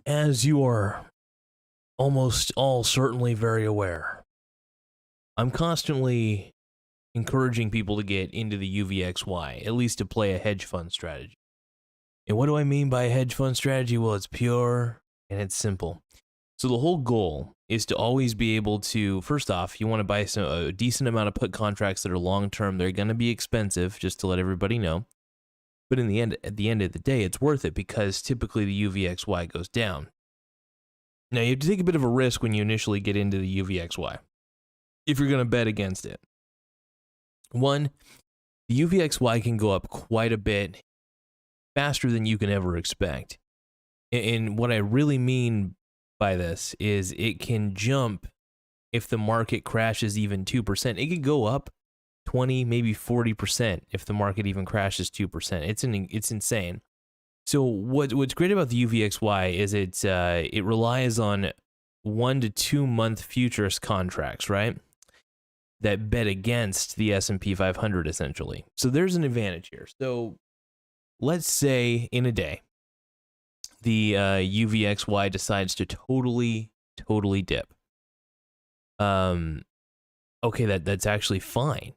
As you are almost all certainly very aware, I'm constantly encouraging people to get into the UVXY, at least to play a hedge fund strategy. And what do I mean by a hedge fund strategy? Well, it's pure and it's simple. So the whole goal is to always be able to, first off, you want to buy a decent amount of put contracts that are long-term. They're going to be expensive, just to let everybody know. But at the end of the day, it's worth it because typically the UVXY goes down. Now, you have to take a bit of a risk when you initially get into the UVXY if you're going to bet against it. One, the UVXY can go up quite a bit faster than you can ever expect. And what I really mean by this is it can jump if the market crashes even 2%. It could go up 20, maybe 40% if the market even crashes 2%. It's insane. So what's great about the UVXY is it relies on 1 to 2 month futures contracts, right? That bet against the S&P 500 essentially. So there's an advantage here. So let's say in a day, the UVXY decides to totally dip. Okay, that's actually fine.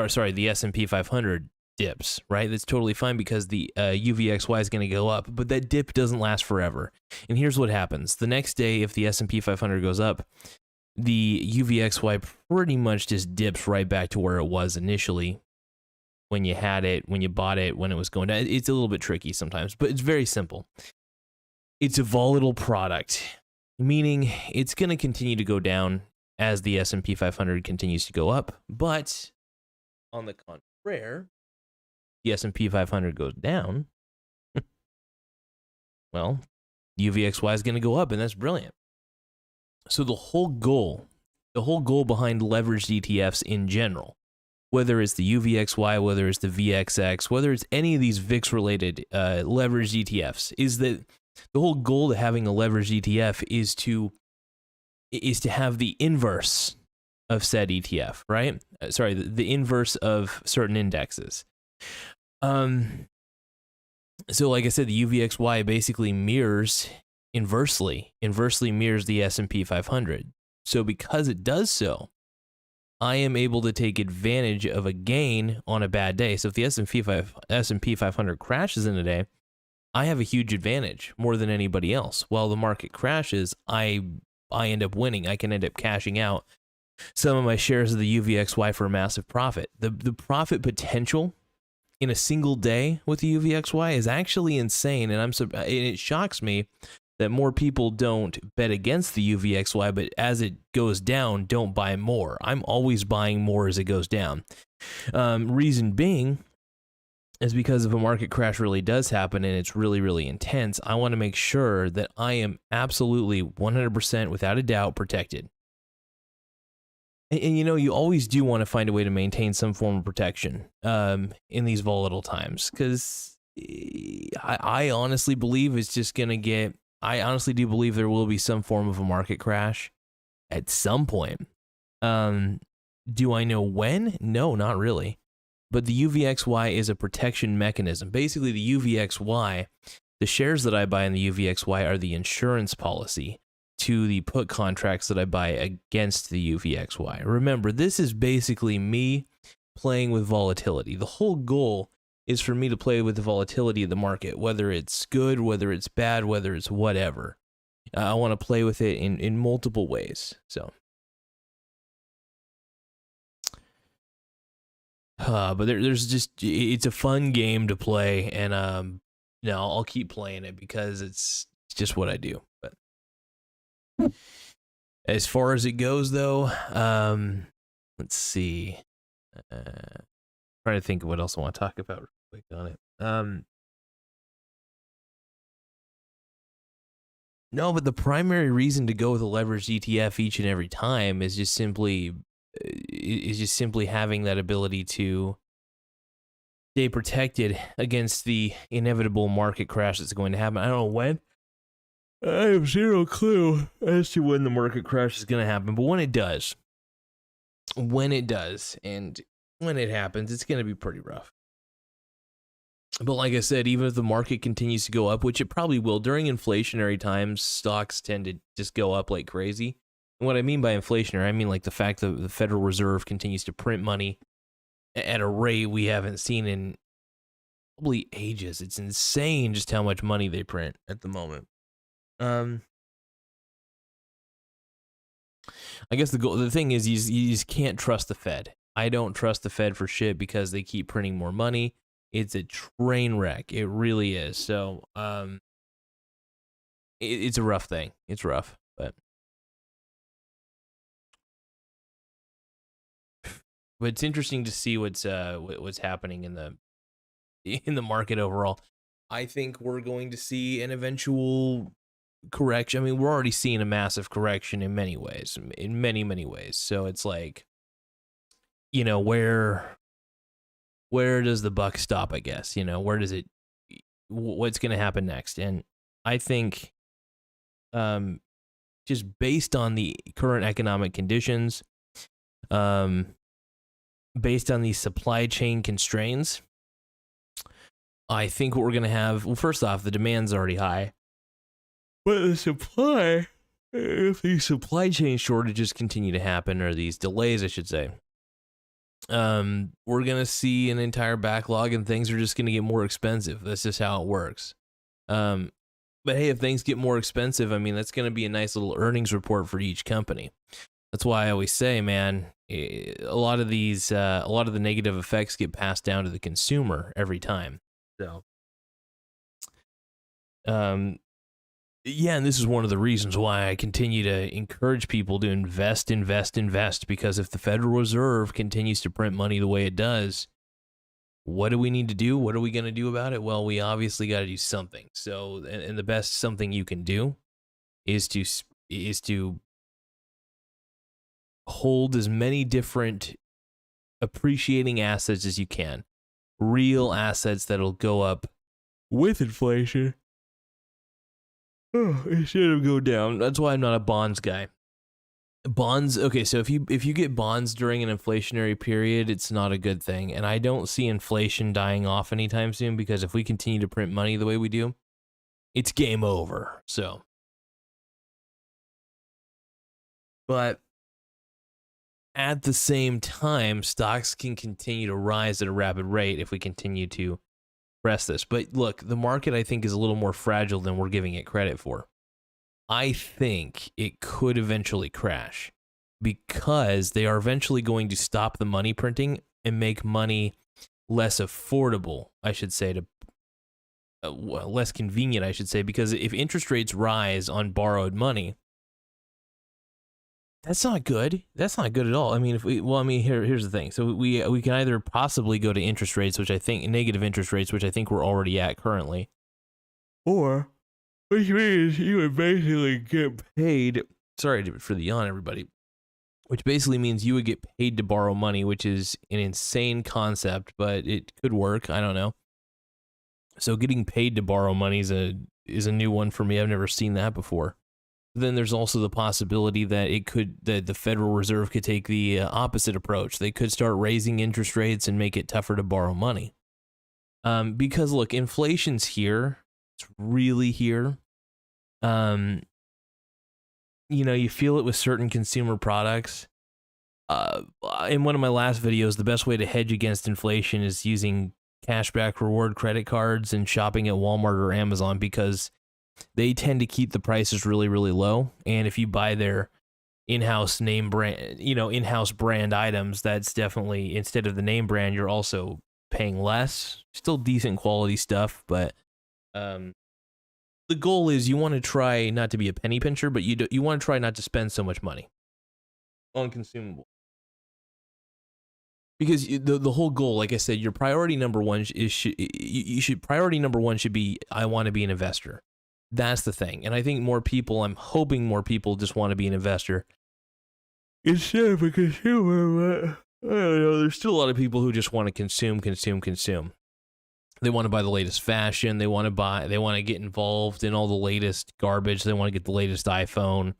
Sorry, the S&P 500 dips, right? That's totally fine because the UVXY is going to go up, but that dip doesn't last forever. And here's what happens. The next day, if the S&P 500 goes up, the UVXY pretty much just dips right back to where it was initially when you had it, when you bought it, when it was going down. It's a little bit tricky sometimes, but it's very simple. It's a volatile product, meaning it's going to continue to go down as the S&P 500 continues to go up, but on the contrary, the S&P 500 goes down, well, UVXY is going to go up, and that's brilliant. So the whole goal behind leveraged ETFs in general, whether it's the UVXY, whether it's the VXX, whether it's any of these VIX-related leveraged ETFs, is that the whole goal to having a leveraged ETF is to have the inverse of said ETF, right? Sorry, the inverse of certain indexes. So like I said, the UVXY basically inversely mirrors the S&P 500. So because it does so, I am able to take advantage of a gain on a bad day. So if the S&P 500 crashes in a day, I have a huge advantage more than anybody else. While the market crashes, I end up winning. I can end up cashing out some of my shares of the UVXY for a massive profit. The profit potential in a single day with the UVXY is actually insane, and it shocks me that more people don't bet against the UVXY, but as it goes down, don't buy more. I'm always buying more as it goes down. Reason being is because if a market crash really does happen and it's really, really intense, I want to make sure that I am absolutely 100% without a doubt protected. And you always do want to find a way to maintain some form of protection in these volatile times, because I honestly believe it's just going to get, I honestly do believe there will be some form of a market crash at some point. Do I know when? No, not really. But the UVXY is a protection mechanism. Basically, the UVXY, the shares that I buy in the UVXY are the insurance policy to the put contracts that I buy against the UVXY. Remember, this is basically me playing with volatility. The whole goal is for me to play with the volatility of the market, whether it's good, whether it's bad, whether it's whatever. I want to play with it in multiple ways. So, but there's just, it's a fun game to play, and I'll keep playing it because it's just what I do. But as far as it goes, though, let's see. Trying to think of what else I want to talk about real quick on it. No, but the primary reason to go with a leveraged ETF each and every time is just simply having that ability to stay protected against the inevitable market crash that's going to happen. I don't know when. I have zero clue as to when the market crash is going to happen, but when it does, and when it happens, it's going to be pretty rough. But like I said, even if the market continues to go up, which it probably will during inflationary times, stocks tend to just go up like crazy. And what I mean by inflationary, I mean like the fact that the Federal Reserve continues to print money at a rate we haven't seen in probably ages. It's insane just how much money they print at the moment. I guess the thing is you just can't trust the Fed. I don't trust the Fed for shit because they keep printing more money. It's a train wreck. It really is. So, it's a rough thing. It's rough, but it's interesting to see what's happening in the market overall. I think we're going to see an eventual correction. I mean, we're already seeing a massive correction in many ways, in many, many ways. So it's like, you know, where does the buck stop, I guess? You know, where does it, what's going to happen next? And I think just based on the current economic conditions, based on these supply chain constraints, I think what we're going to have, well, first off, the demand's already high. But the supply, if these supply chain shortages continue to happen, or these delays, I should say, we're going to see an entire backlog and things are just going to get more expensive. That's just how it works. But hey, if things get more expensive, I mean, that's going to be a nice little earnings report for each company. That's why I always say, man, a lot of the negative effects get passed down to the consumer every time. So, yeah, and this is one of the reasons why I continue to encourage people to invest, because if the Federal Reserve continues to print money the way it does, what do we need to do? What are we going to do about it? Well, we obviously got to do something. So, and the best something you can do is to hold as many different appreciating assets as you can. Real assets that'll go up with inflation. Instead of go down. That's why I'm not a bonds guy. Bonds, okay, so if you get bonds during an inflationary period, it's not a good thing. And I don't see inflation dying off anytime soon, because if we continue to print money the way we do, it's game over. So, but at the same time, stocks can continue to rise at a rapid rate if we continue to press this. But look, the market, I think, is a little more fragile than we're giving it credit for. I think it could eventually crash because they are eventually going to stop the money printing and make money less affordable, I should say, to less convenient, I should say, because if interest rates rise on borrowed money, that's not good. That's not good at all. I mean, here's the thing. So we can either possibly go to interest rates, which I think negative interest rates, which I think we're already at currently, or which means you would basically get paid. Sorry for the yawn, everybody. Which basically means you would get paid to borrow money, which is an insane concept, but it could work. I don't know. So getting paid to borrow money is a new one for me. I've never seen that before. Then there's also the possibility that the Federal Reserve could take the opposite approach. They could start raising interest rates and make it tougher to borrow money. Because look, inflation's here. It's really here. You know, you feel it with certain consumer products. In one of my last videos, the best way to hedge against inflation is using cashback reward credit cards and shopping at Walmart or Amazon, because they tend to keep the prices really, really low. And if you buy their in-house name brand, in-house brand items, that's definitely, instead of the name brand, you're also paying less. Still decent quality stuff, but the goal is you want to try not to be a penny pincher, but you want to try not to spend so much money on consumables. Because the whole goal, like I said, your priority number one priority number one should be, I want to be an investor. That's the thing. And I think I'm hoping more people just want to be an investor instead of a consumer. But I don't know, there's still a lot of people who just want to consume. They want to buy the latest fashion. They want to get involved in all the latest garbage. They want to get the latest iPhone.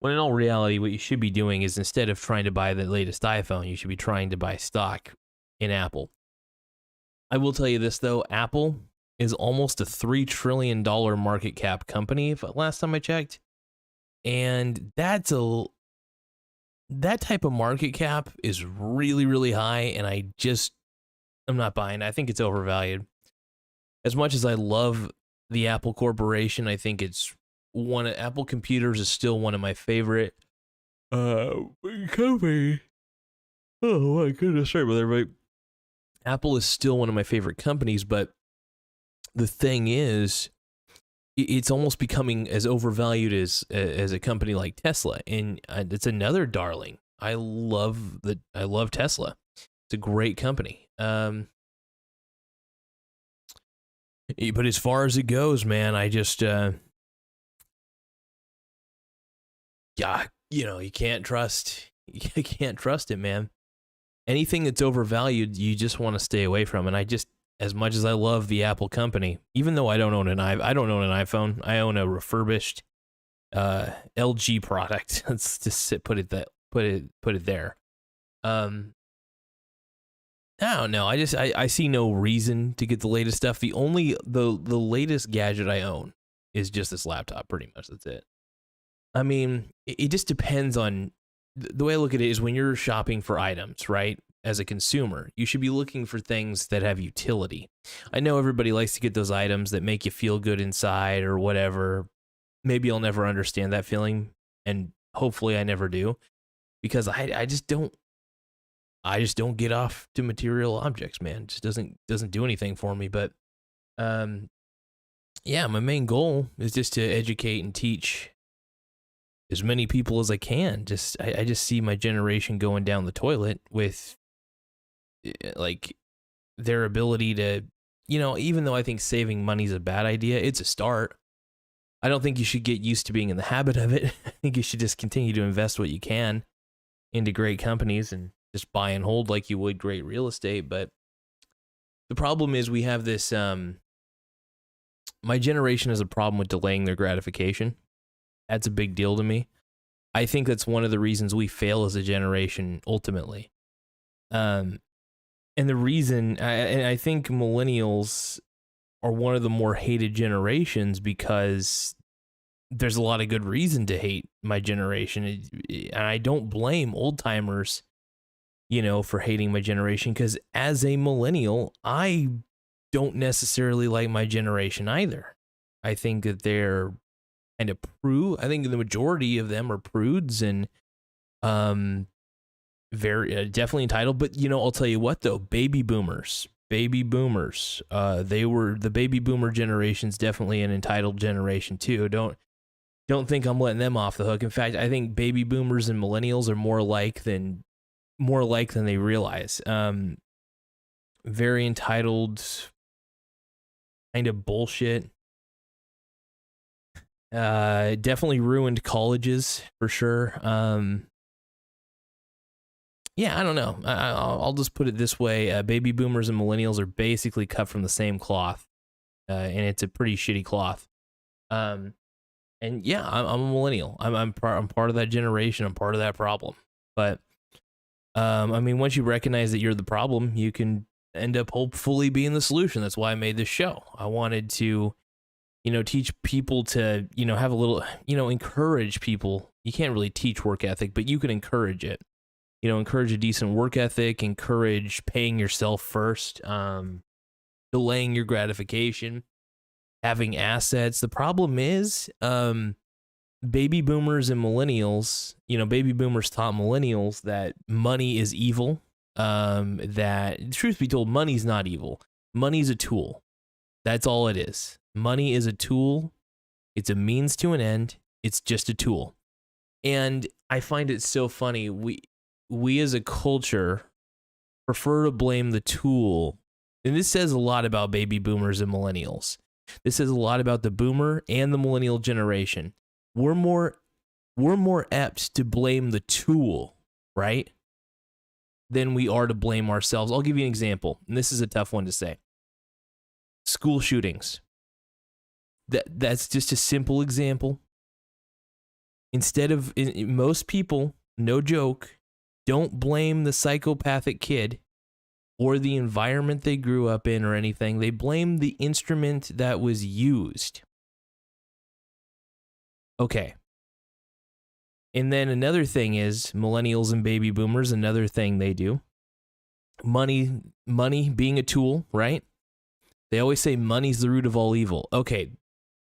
When in all reality, what you should be doing is, instead of trying to buy the latest iPhone, you should be trying to buy stock in Apple. I will tell you this though, Apple is almost a $3 trillion market cap company, if last time I checked. And that type of market cap is really, really high, and I'm not buying. I think it's overvalued. As much as I love the Apple Corporation, I think Apple Computers is still one of my favorite company. Oh my goodness, sorry about that, everybody. Apple is still one of my favorite companies, but the thing is, it's almost becoming as overvalued as a company like Tesla, and it's another darling. I love Tesla. It's a great company. But as far as it goes, man, I just yeah, you can't trust it, man. Anything that's overvalued, you just want to stay away from. And as much as I love the Apple company, even though I don't own an iPhone, I own a refurbished LG product. Let's just put it there. I don't know. I see no reason to get the latest stuff. The latest gadget I own is just this laptop. Pretty much, that's it. I mean, it just depends on. The way I look at it is when you're shopping for items, right? As a consumer, you should be looking for things that have utility. I know everybody likes to get those items that make you feel good inside or whatever. Maybe I'll never understand that feeling, and hopefully I never do, because I just don't get off to material objects, man. It just doesn't do anything for me. But yeah, my main goal is just to educate and teach as many people as I can. I just see my generation going down the toilet with like their ability to, even though I think saving money is a bad idea, it's a start. I don't think you should get used to being in the habit of it. I think you should just continue to invest what you can into great companies and just buy and hold like you would great real estate. But the problem is we have this, my generation has a problem with delaying their gratification. That's a big deal to me. I think that's one of the reasons we fail as a generation ultimately. And the reason, I think millennials are one of the more hated generations because there's a lot of good reason to hate my generation. And I don't blame old timers, for hating my generation, because as a millennial, I don't necessarily like my generation either. I think that they're kind of prude. I think the majority of them are prudes and very definitely entitled. But I'll tell you what though, baby boomers, the baby boomer generation's definitely an entitled generation too. Don't think I'm letting them off the hook. In fact, I think baby boomers and millennials are more alike than they realize. Very entitled, kind of bullshit. Definitely ruined colleges for sure. Yeah, I don't know. I'll just put it this way: baby boomers and millennials are basically cut from the same cloth, and it's a pretty shitty cloth. And yeah, I'm a millennial. I'm part of that generation. I'm part of that problem. But I mean, once you recognize that you're the problem, you can end up hopefully being the solution. That's why I made this show. I wanted to, teach people to, have a little, encourage people. You can't really teach work ethic, but you can encourage it. Encourage a decent work ethic, encourage paying yourself first, delaying your gratification, having assets. The problem is, baby boomers and millennials, baby boomers taught millennials that money is evil. That, truth be told, money's not evil. Money's a tool. That's all it is. Money is a tool. It's a means to an end. It's just a tool. And I find it so funny. We as a culture prefer to blame the tool. And this says a lot about baby boomers and millennials. This says a lot about the boomer and the millennial generation. We're more apt to blame the tool, right, than we are to blame ourselves. I'll give you an example, and this is a tough one to say. School shootings. That's just a simple example. Most people, no joke, don't blame the psychopathic kid or the environment they grew up in or anything. They blame the instrument that was used. Okay. And then another thing is millennials and baby boomers, another thing they do. Money being a tool, right? They always say money's the root of all evil. Okay,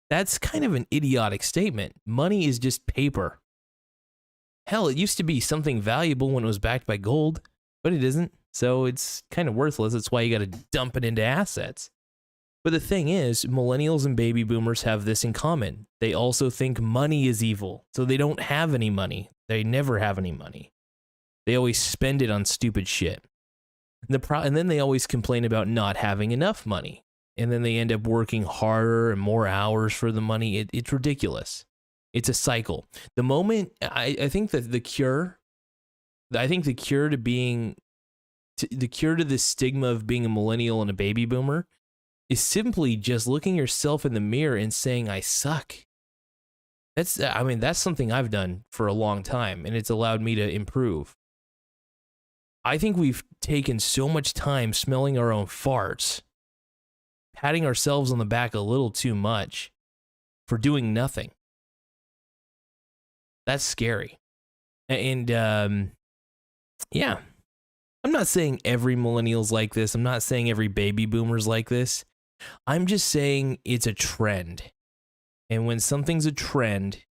that's kind of an idiotic statement. Money is just paper. Hell, it used to be something valuable when it was backed by gold, but it isn't. So it's kind of worthless. That's why you got to dump it into assets. But the thing is, millennials and baby boomers have this in common. They also think money is evil. So they don't have any money. They never have any money. They always spend it on stupid shit. And then they always complain about not having enough money. And then they end up working harder and more hours for the money. It's ridiculous. It's a cycle. The moment, I think that the cure to this stigma of being a millennial and a baby boomer is simply just looking yourself in the mirror and saying, I suck. That's something I've done for a long time, and it's allowed me to improve. I think we've taken so much time smelling our own farts, patting ourselves on the back a little too much for doing nothing. That's scary. And yeah, I'm not saying every millennial's like this. I'm not saying every baby boomer's like this. I'm just saying it's a trend. And when something's a trend,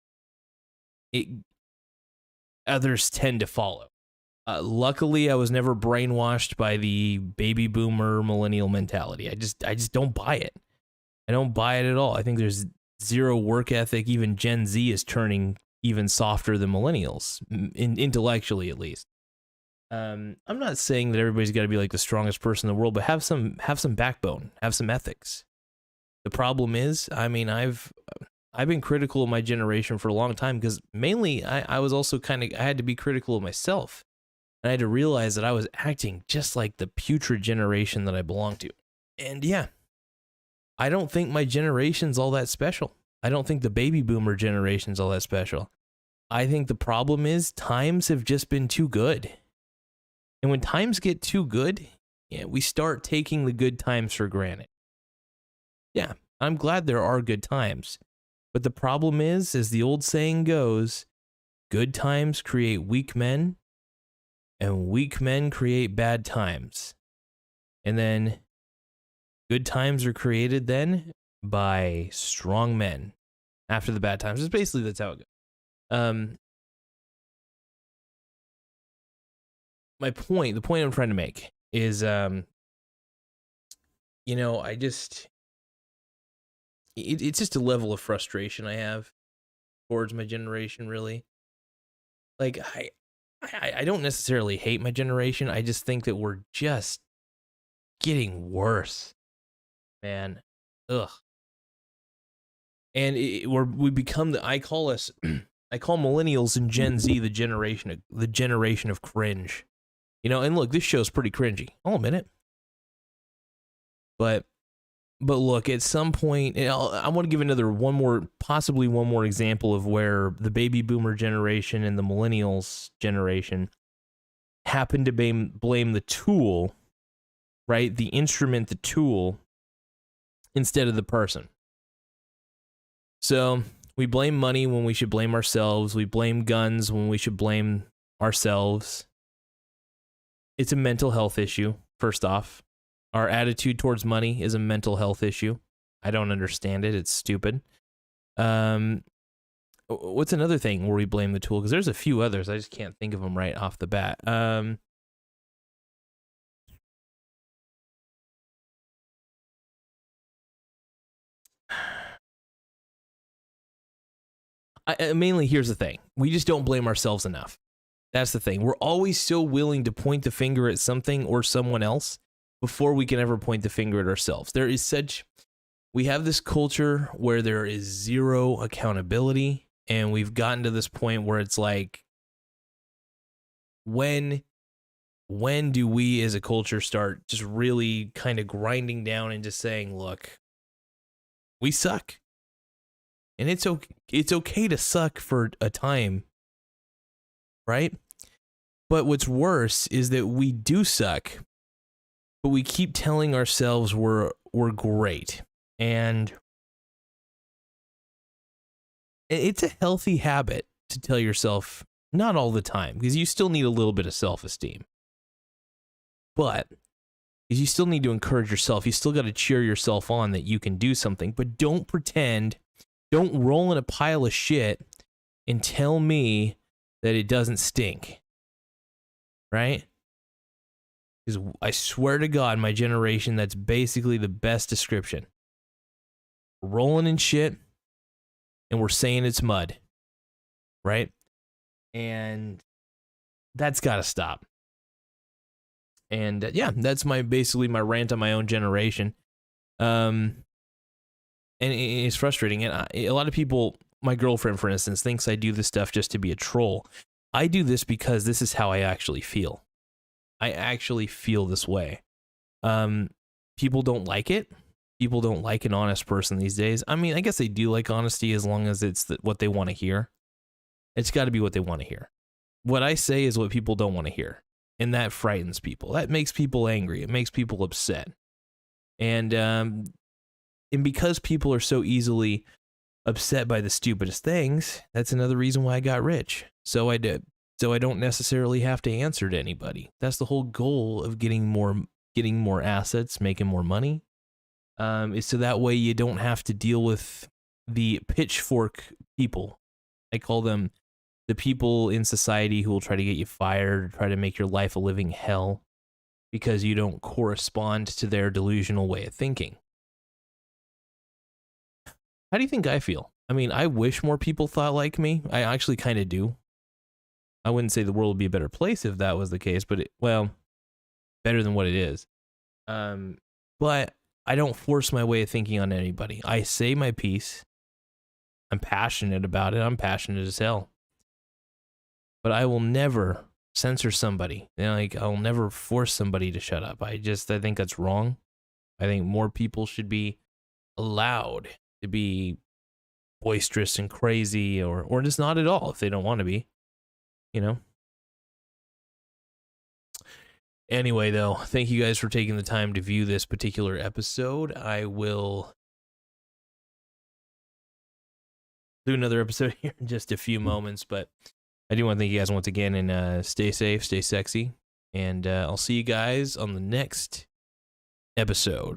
others tend to follow. Luckily, I was never brainwashed by the baby boomer millennial mentality. I just don't buy it. I don't buy it at all. I think there's zero work ethic. Even Gen Z is turning even softer than millennials, intellectually at least. I'm not saying that everybody's got to be like the strongest person in the world, but have some backbone, have some ethics. The problem is, I've been critical of my generation for a long time because mainly I was also I had to be critical of myself. And I had to realize that I was acting just like the putrid generation that I belong to. And yeah, I don't think my generation's all that special. I don't think the baby boomer generation's all that special. I think the problem is times have just been too good. And when times get too good, yeah, we start taking the good times for granted. Yeah, I'm glad there are good times. But the problem is, as the old saying goes, good times create weak men, and weak men create bad times. And then good times are created then by strong men after the bad times. It's basically that's how it goes. The point I'm trying to make is, it's just a level of frustration I have towards my generation, really. Like, I don't necessarily hate my generation. I just think that we're just getting worse, man. Ugh. And we become I call millennials and Gen Z the generation of cringe. And look, this show's pretty cringy. I'll admit it. But look, at some point, I want to give possibly one more example of where the baby boomer generation and the millennials generation happen to blame the tool, right? The instrument, the tool, instead of the person. So we blame money when we should blame ourselves. We blame guns when we should blame ourselves. It's a mental health issue, first off. Our attitude towards money is a mental health issue. I don't understand it. It's stupid. What's another thing where we blame the tool? Because there's a few others. I just can't think of them right off the bat. Mainly, here's the thing. We just don't blame ourselves enough. That's the thing. We're always so willing to point the finger at something or someone else before we can ever point the finger at ourselves. We have this culture where there is zero accountability, and we've gotten to this point where it's like, when do we as a culture start just really kind of grinding down and just saying, look, we suck. And it's okay to suck for a time, right? But what's worse is that we do suck but we keep telling ourselves we're great. And it's a healthy habit to tell yourself, not all the time, because you still need a little bit of self-esteem. But you still need to encourage yourself. You still got to cheer yourself on that you can do something. But don't pretend, don't roll in a pile of shit and tell me that it doesn't stink. Right? Because I swear to God, my generation, that's basically the best description. We're rolling in shit and we're saying it's mud. Right? And that's got to stop. And yeah, that's basically my rant on my own generation. And it's frustrating. And a lot of people, my girlfriend, for instance, thinks I do this stuff just to be a troll. I do this because this is how I actually feel. I actually feel this way. People don't like it. People don't like an honest person these days. I mean, I guess they do like honesty as long as it's what they want to hear. It's got to be what they want to hear. What I say is what people don't want to hear. And that frightens people. That makes people angry. It makes people upset. And because people are so easily upset by the stupidest things, that's another reason why I got rich. So I did. So I don't necessarily have to answer to anybody. That's the whole goal of getting more assets, making more money. Is so that way you don't have to deal with the pitchfork people. I call them the people in society who will try to get you fired, try to make your life a living hell because you don't correspond to their delusional way of thinking. How do you think I feel? I mean, I wish more people thought like me. I actually kind of do. I wouldn't say the world would be a better place if that was the case, but better than what it is. But I don't force my way of thinking on anybody. I say my piece. I'm passionate about it. I'm passionate as hell. But I will never censor somebody. I'll never force somebody to shut up. I think that's wrong. I think more people should be allowed to be boisterous and crazy or just not at all if they don't want to be, Anyway, though, thank you guys for taking the time to view this particular episode. I will do another episode here in just a few moments, but I do want to thank you guys once again, and stay safe, stay sexy, and I'll see you guys on the next episode.